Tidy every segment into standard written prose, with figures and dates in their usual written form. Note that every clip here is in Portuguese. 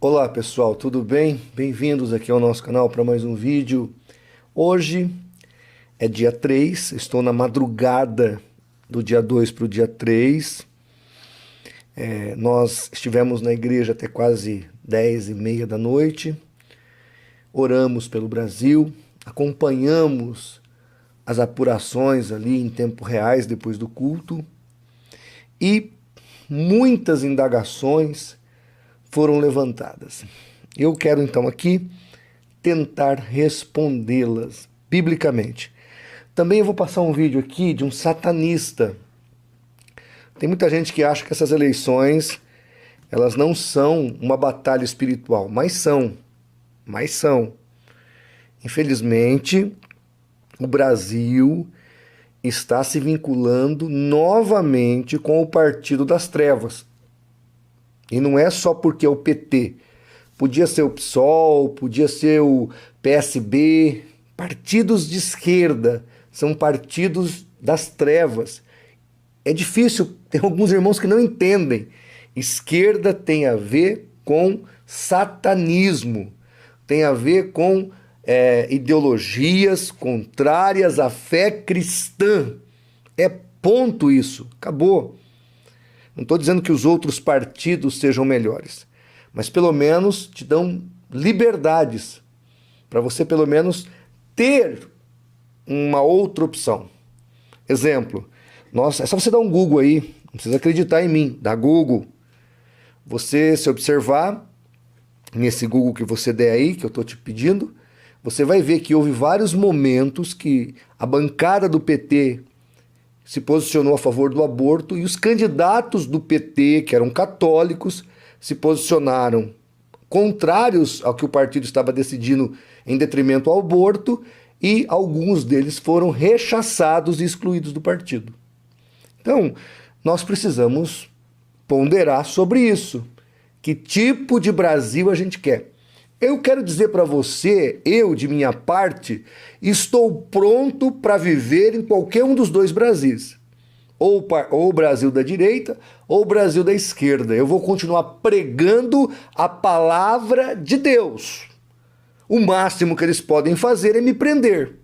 Olá pessoal, tudo bem? Bem-vindos aqui ao nosso canal para mais um vídeo. Hoje é dia 3, estou na madrugada do dia 2 para o dia 3. Nós estivemos na igreja até quase 10h30 da noite, oramos pelo Brasil, acompanhamos as apurações ali em tempo reais depois do culto e muitas indagações foram levantadas. Eu quero então aqui tentar respondê-las biblicamente. Também eu vou passar um vídeo aqui de um satanista. Tem muita gente que acha que essas eleições elas não são uma batalha espiritual, mas são. Infelizmente, o Brasil está se vinculando novamente com o Partido das Trevas. E não é só porque é o PT. Podia ser o PSOL, podia ser o PSB. Partidos de esquerda são partidos das trevas. É difícil, tem alguns irmãos que não entendem. Esquerda tem a ver com satanismo, tem a ver com ideologias contrárias à fé cristã. É ponto isso, acabou. Não estou dizendo que os outros partidos sejam melhores, mas pelo menos te dão liberdades para você pelo menos ter uma outra opção. Exemplo, é só você dar um Google aí, não precisa acreditar em mim, dá Google. Você se observar nesse Google que você der aí, que eu estou te pedindo, você vai ver que houve vários momentos que a bancada do PT se posicionou a favor do aborto e os candidatos do PT, que eram católicos, se posicionaram contrários ao que o partido estava decidindo em detrimento ao aborto e alguns deles foram rechaçados e excluídos do partido. Então, nós precisamos ponderar sobre isso. Que tipo de Brasil a gente quer? Eu quero dizer para você, eu, de minha parte, estou pronto para viver em qualquer um dos dois Brasis. Ou o Brasil da direita, ou o Brasil da esquerda. Eu vou continuar pregando a palavra de Deus. O máximo que eles podem fazer é me prender.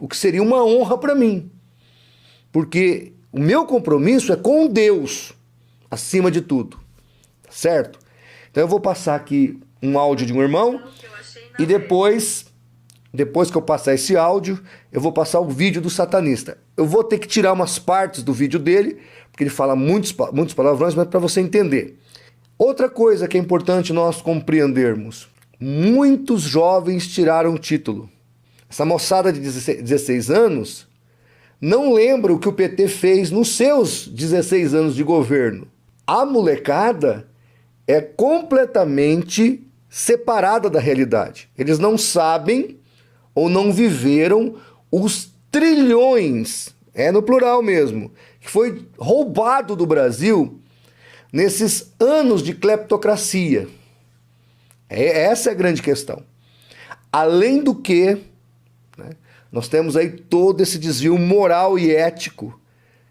O que seria uma honra para mim. Porque o meu compromisso é com Deus, acima de tudo. Certo? Então eu vou passar aqui um áudio de um irmão e depois que eu passar esse áudio, eu vou passar o vídeo do satanista. Eu vou ter que tirar umas partes do vídeo dele, porque ele fala muitos palavrões, mas para você entender. Outra coisa que é importante nós compreendermos, muitos jovens tiraram o título. Essa moçada de 16 anos não lembra o que o PT fez nos seus 16 anos de governo. A molecada é completamente separada da realidade. Eles não sabem ou não viveram os trilhões, no plural mesmo, que foi roubado do Brasil nesses anos de cleptocracia. Essa é a grande questão. Além do que, nós temos aí todo esse desvio moral e ético,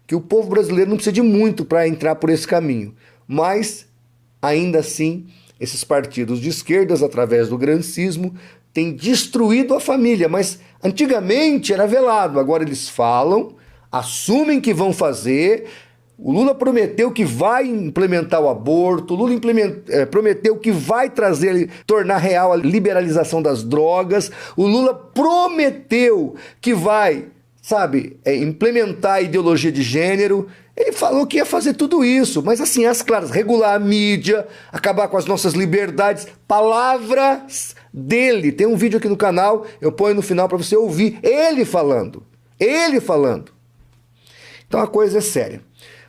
que o povo brasileiro não precisa de muito para entrar por esse caminho. Mas, ainda assim, esses partidos de esquerdas, através do grancismo, têm destruído a família. Mas antigamente era velado, agora eles falam, assumem que vão fazer. O Lula prometeu que vai implementar o aborto, o Lula prometeu que vai tornar real a liberalização das drogas, o Lula prometeu que vai, implementar a ideologia de gênero. Ele falou que ia fazer tudo isso, mas assim, as claras, regular a mídia, acabar com as nossas liberdades, palavras dele. Tem um vídeo aqui no canal, eu ponho no final para você ouvir ele falando. Então a coisa é séria.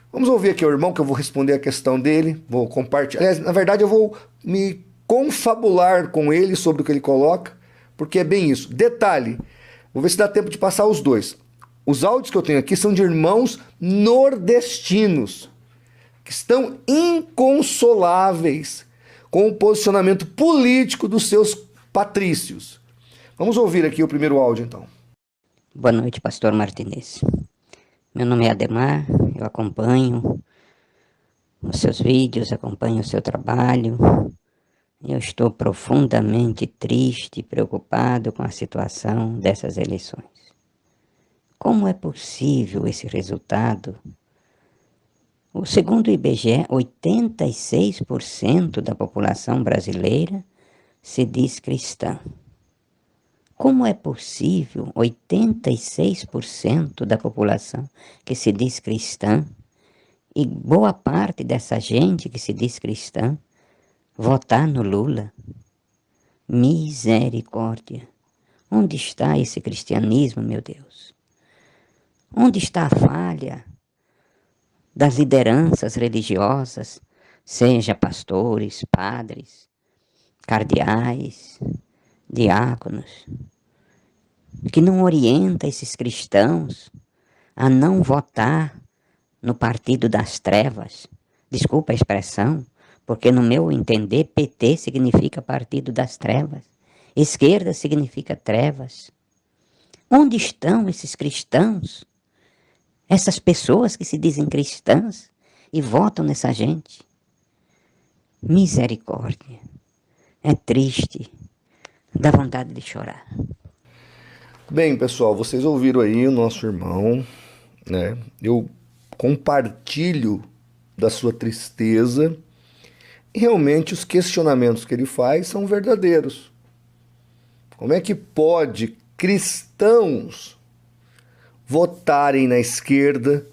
Vamos ouvir aqui o irmão, que eu vou responder a questão dele, vou compartilhar. Aliás, na verdade, eu vou me confabular com ele sobre o que ele coloca, porque é bem isso. Detalhe, vou ver se dá tempo de passar os dois. Os áudios que eu tenho aqui são de irmãos nordestinos, que estão inconsoláveis com o posicionamento político dos seus patrícios. Vamos ouvir aqui o primeiro áudio, então. Boa noite, pastor Martinez. Meu nome é Ademar, eu acompanho os seus vídeos, acompanho o seu trabalho. Eu estou profundamente triste e preocupado com a situação dessas eleições. Como é possível esse resultado? Segundo o IBGE, 86% da população brasileira se diz cristã. Como é possível 86% da população que se diz cristã e boa parte dessa gente que se diz cristã votar no Lula? Misericórdia! Onde está esse cristianismo, meu Deus? Onde está a falha das lideranças religiosas, seja pastores, padres, cardeais, diáconos, que não orienta esses cristãos a não votar no partido das trevas? Desculpa a expressão, porque no meu entender, PT significa partido das trevas, esquerda significa trevas. Onde estão esses cristãos? Essas pessoas que se dizem cristãs e votam nessa gente? Misericórdia. É triste. Dá vontade de chorar. Bem, pessoal, vocês ouviram aí o nosso irmão, né? Eu compartilho da sua tristeza e realmente os questionamentos que ele faz são verdadeiros. Como é que pode cristãos votarem na esquerda,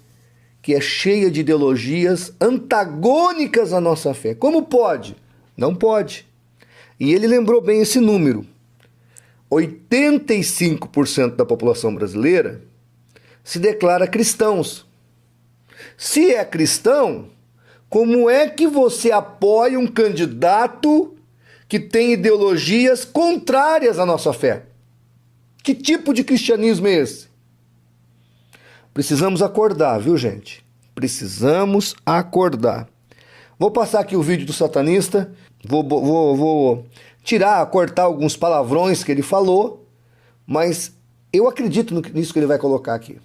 que é cheia de ideologias antagônicas à nossa fé? Como pode? Não pode. E ele lembrou bem esse número. 85% da população brasileira se declara cristãos. Se é cristão, como é que você apoia um candidato que tem ideologias contrárias à nossa fé? Que tipo de cristianismo é esse? Precisamos acordar, viu, gente? Precisamos acordar. Vou passar aqui o vídeo do satanista, vou cortar alguns palavrões que ele falou, mas eu acredito nisso que ele vai colocar aqui.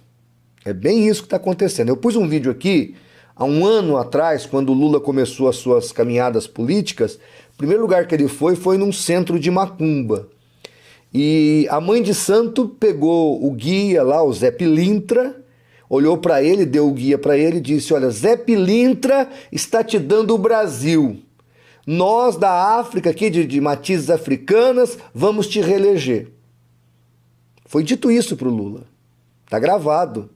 É bem isso que está acontecendo. Eu pus um vídeo aqui há um ano atrás, quando o Lula começou as suas caminhadas políticas. O primeiro lugar que ele foi num centro de macumba. E a mãe de santo pegou o guia lá, o Zé Pilintra, olhou para ele, deu o guia para ele e disse: olha, Zé Pilintra está te dando o Brasil. Nós da África, aqui de matizes africanas, vamos te reeleger. Foi dito isso para o Lula. Tá gravado,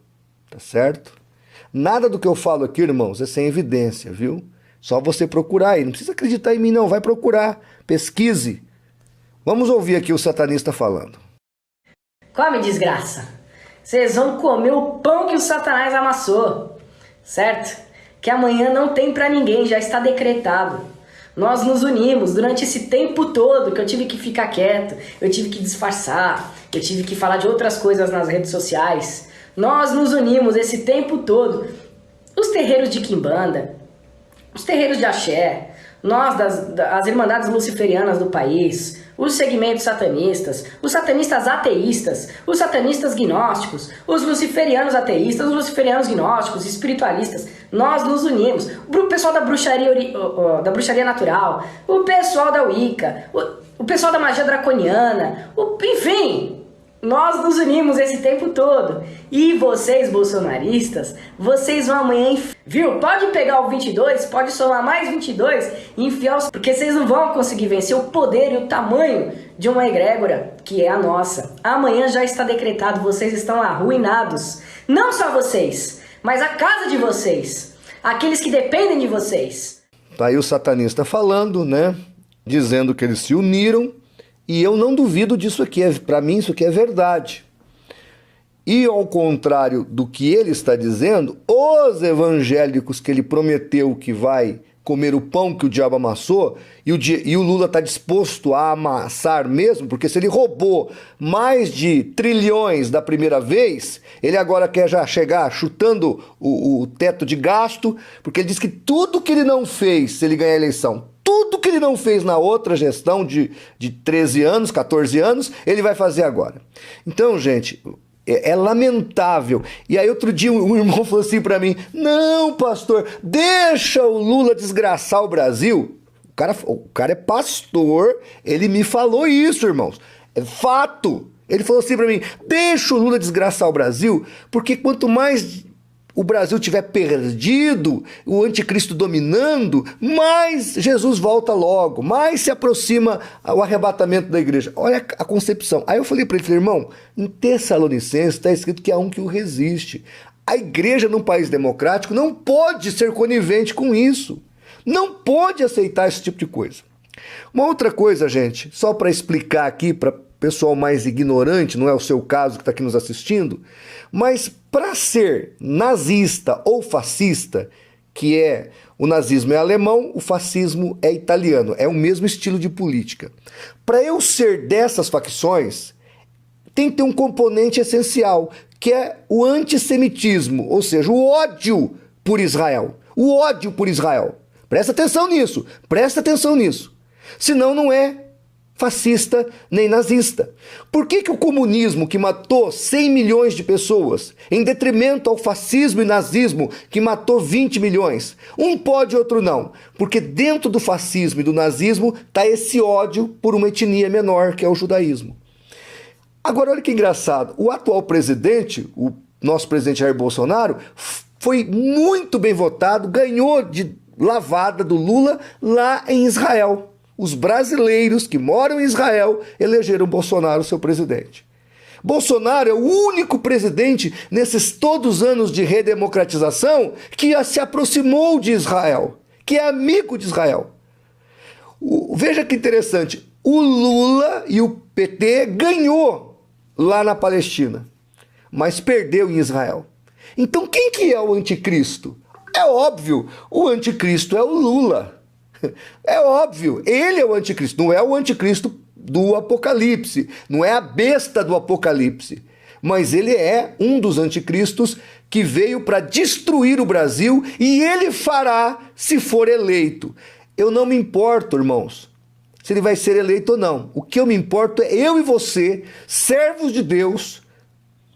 tá certo? Nada do que eu falo aqui, irmãos, é sem evidência, viu? Só você procurar aí. Não precisa acreditar em mim, não. Vai procurar. Pesquise. Vamos ouvir aqui o satanista falando. Come, desgraça. Vocês vão comer o pão que o Satanás amassou, certo? Que amanhã não tem pra ninguém, já está decretado. Nós nos unimos durante esse tempo todo que eu tive que ficar quieto, eu tive que disfarçar, eu tive que falar de outras coisas nas redes sociais. Nós nos unimos esse tempo todo. Os terreiros de Quimbanda, os terreiros de Axé, nós as Irmandades Luciferianas do país, os segmentos satanistas, os satanistas ateístas, os satanistas gnósticos, os luciferianos ateístas, os luciferianos gnósticos, espiritualistas, nós nos unimos. O pessoal da bruxaria natural, o pessoal da Wicca, o pessoal da magia draconiana, enfim, nós nos unimos esse tempo todo. E vocês, bolsonaristas, vocês vão amanhã, viu? Pode pegar o 22, pode somar mais 22 e enfiar os... Porque vocês não vão conseguir vencer o poder e o tamanho de uma egrégora, que é a nossa. Amanhã já está decretado, vocês estão arruinados. Não só vocês, mas a casa de vocês, aqueles que dependem de vocês. Tá aí o satanista falando, né? Dizendo que eles se uniram. E eu não duvido disso aqui, para mim isso aqui é verdade. E ao contrário do que ele está dizendo, os evangélicos que ele prometeu que vai comer o pão que o diabo amassou, e o Lula está disposto a amassar mesmo, porque se ele roubou mais de trilhões da primeira vez, ele agora quer já chegar chutando o teto de gasto, porque ele diz que tudo que ele não fez se ele ganhar a eleição, tudo que ele não fez na outra gestão de 13 anos, 14 anos, ele vai fazer agora. Então, gente, é lamentável. E aí outro dia um irmão falou assim para mim: não, pastor, deixa o Lula desgraçar o Brasil. cara é pastor, ele me falou isso, irmãos. É fato. Ele falou assim para mim: deixa o Lula desgraçar o Brasil, porque quanto mais o Brasil tiver perdido, o anticristo dominando, mais Jesus volta logo, mais se aproxima o arrebatamento da igreja. Olha a concepção. Aí eu falei para ele, irmão, em Tessalonicenses está escrito que há um que o resiste. A igreja num país democrático não pode ser conivente com isso. Não pode aceitar esse tipo de coisa. Uma outra coisa, gente, só para explicar aqui para pessoal mais ignorante, não é o seu caso que está aqui nos assistindo, mas para ser nazista ou fascista, que é o nazismo é alemão, o fascismo é italiano, é o mesmo estilo de política. Para eu ser dessas facções, tem que ter um componente essencial, que é o antissemitismo, ou seja, o ódio por Israel. O ódio por Israel. Presta atenção nisso, presta atenção nisso. Senão não é fascista nem nazista. Por que o comunismo, que matou 100 milhões de pessoas, em detrimento ao fascismo e nazismo, que matou 20 milhões, um pode e outro não? Porque dentro do fascismo e do nazismo está esse ódio por uma etnia menor, que é o judaísmo. Agora, olha que engraçado, o atual presidente, o nosso presidente Jair Bolsonaro, foi muito bem votado, ganhou de lavada do Lula lá em Israel. Os brasileiros que moram em Israel elegeram Bolsonaro seu presidente. Bolsonaro é o único presidente nesses todos os anos de redemocratização que se aproximou de Israel, que é amigo de Israel. Veja que interessante, o Lula e o PT ganhou lá na Palestina, mas perdeu em Israel. Então quem que é o anticristo? É óbvio, o anticristo é o Lula. É óbvio, ele é o anticristo, não é o anticristo do Apocalipse, não é a besta do Apocalipse, mas ele é um dos anticristos que veio para destruir o Brasil e ele fará se for eleito. Eu não me importo, irmãos, se ele vai ser eleito ou não. O que eu me importo é eu e você, servos de Deus,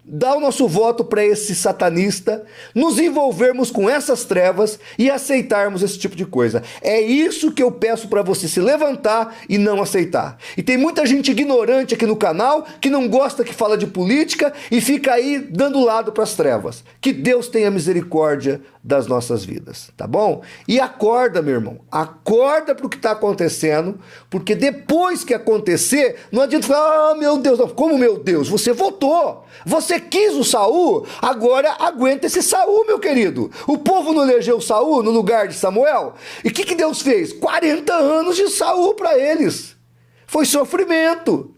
dar o nosso voto para esse satanista, nos envolvermos com essas trevas e aceitarmos esse tipo de coisa. É isso que eu peço para você se levantar e não aceitar. E tem muita gente ignorante aqui no canal que não gosta, que fala de política e fica aí dando lado para as trevas. Que Deus tenha misericórdia das nossas vidas, tá bom? E acorda, meu irmão, acorda para o que está acontecendo, porque depois que acontecer, não adianta falar, ah, meu Deus, não. Como meu Deus? Você votou, você quis o Saul, agora aguenta esse Saul, meu querido. O povo não elegeu Saul no lugar de Samuel? E o que Deus fez? 40 anos de Saul para eles. Foi sofrimento.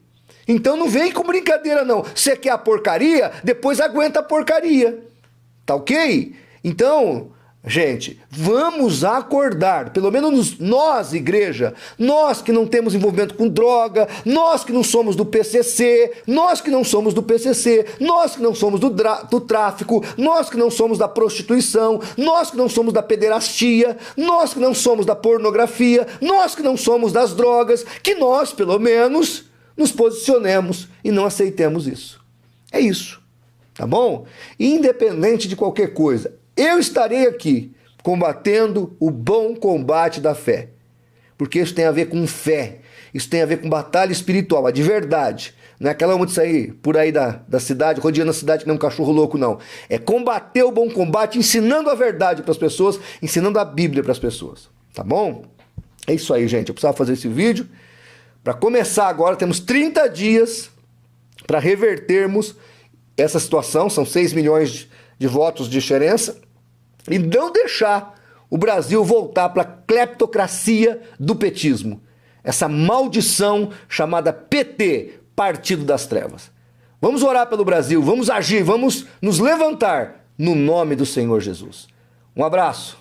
Então não vem com brincadeira não. Você quer a porcaria? Depois aguenta a porcaria. Tá ok? Então, gente, vamos acordar, pelo menos nós, igreja, nós que não temos envolvimento com droga, nós que não somos do PCC, nós que não somos do PCC, nós que não somos do tráfico, nós que não somos da prostituição, nós que não somos da pederastia, nós que não somos da pornografia, nós que não somos das drogas, que nós, pelo menos, nos posicionemos e não aceitemos isso. É isso, tá bom? Independente de qualquer coisa, eu estarei aqui combatendo o bom combate da fé, porque isso tem a ver com fé, isso tem a ver com batalha espiritual, a de verdade. Não é aquela uma de sair por aí da cidade, rodeando a cidade que nem um cachorro louco, não. É combater o bom combate, ensinando a verdade para as pessoas, ensinando a Bíblia para as pessoas, tá bom? É isso aí, gente, eu precisava fazer esse vídeo. Para começar agora, temos 30 dias para revertermos essa situação, são 6 milhões de votos de diferença, e não deixar o Brasil voltar para a cleptocracia do petismo. Essa maldição chamada PT, Partido das Trevas. Vamos orar pelo Brasil, vamos agir, vamos nos levantar no nome do Senhor Jesus. Um abraço.